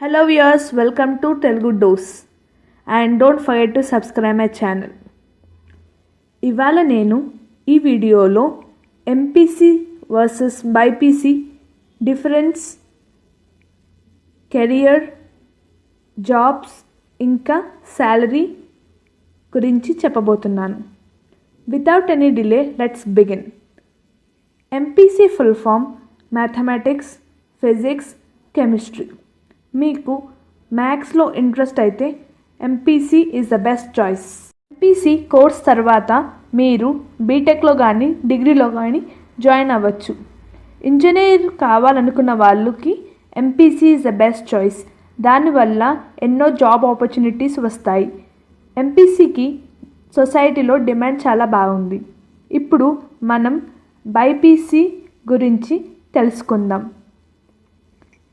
Hello viewers, welcome to Telugu Dose and don't forget to subscribe my channel. ఇవాళ నేను ఈ వీడియోలో MPC versus BiPC difference, career, jobs ఇంకా salary గురించి చెప్పబోతున్నాను. Without any delay let's begin. MPC full form mathematics, physics, chemistry. మీకు మ్యాథ్స్లో interest అయితే MPC is the best choice. MPC course తర్వాత మీరు బీటెక్లో కానీ డిగ్రీలో కానీ జాయిన్ అవ్వచ్చు. ఇంజనీర్ కావాలనుకున్న వాళ్ళకి MPC is the best choice. దానివల్ల ఎన్నో జాబ్ ఆపర్చునిటీస్ వస్తాయి. ఎంపీసీకి సొసైటీలో డిమాండ్ చాలా బాగుంది. ఇప్పుడు మనం బైపీసీ గురించి తెలుసుకుందాం.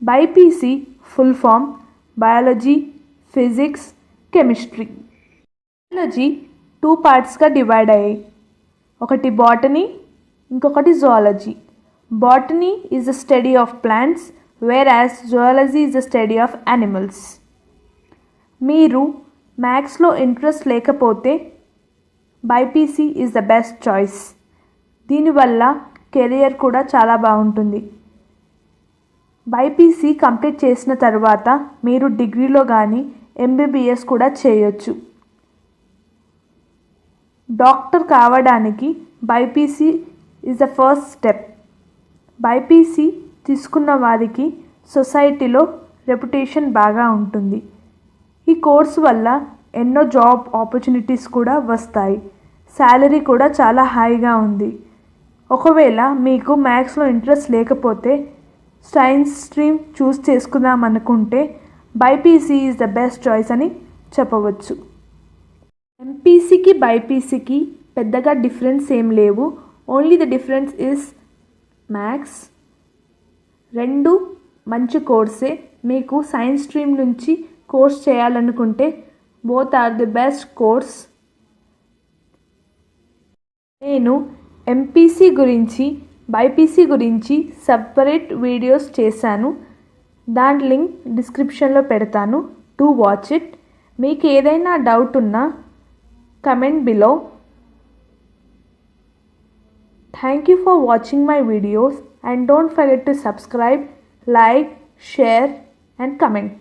BiPC full form biology, physics, chemistry. Biology 2 పార్ట్స్గా డివైడ్ అయ్యాయి. ఒకటి బాటనీ, ఇంకొకటి zoology. Botany is the study of plants, whereas zoology is the study of animals. మీరు మ్యాథ్స్లో ఇంట్రెస్ట్ లేకపోతే BiPC is the best choice. దీనివల్ల కెరియర్ కూడా చాలా బాగుంటుంది. బైపీసీ కంప్లీట్ చేసిన తర్వాత మీరు డిగ్రీలో కానీ ఎంబీబీఎస్ కూడా చేయొచ్చు. డాక్టర్ కావడానికి BiPC is the first step. BiPC తీసుకున్న వారికి సొసైటీలో రెప్యుటేషన్ బాగా ఉంటుంది. ఈ కోర్సు వల్ల ఎన్నో జాబ్ ఆపర్చునిటీస్ కూడా వస్తాయి. శాలరీ కూడా చాలా హైగా ఉంది. ఒకవేళ మీకు మ్యాథ్స్లో ఇంట్రెస్ట్ లేకపోతే సైన్స్ స్ట్రీమ్ చూస్ చేసుకుందాం అనుకుంటే BiPC is the best choice అని చెప్పవచ్చు. ఎంపీసీకి బైపీసీకి పెద్దగా డిఫరెన్స్ ఏం లేవు. Only the difference is maths. రెండు మంచి కోర్సే. మీకు సైన్స్ స్ట్రీమ్ నుంచి కోర్స్ చేయాలనుకుంటే both are the best course. నేను ఎంపీసీ గురించి, బైపీసీ గురించి సపరేట్ వీడియోస్ చేశాను. దాని లింక్ డిస్క్రిప్షన్లో పెడతాను. To watch it. మీకు ఏదైనా డౌట్ ఉన్నా comment below. Thank you for watching my videos and don't forget to subscribe, like, share and comment.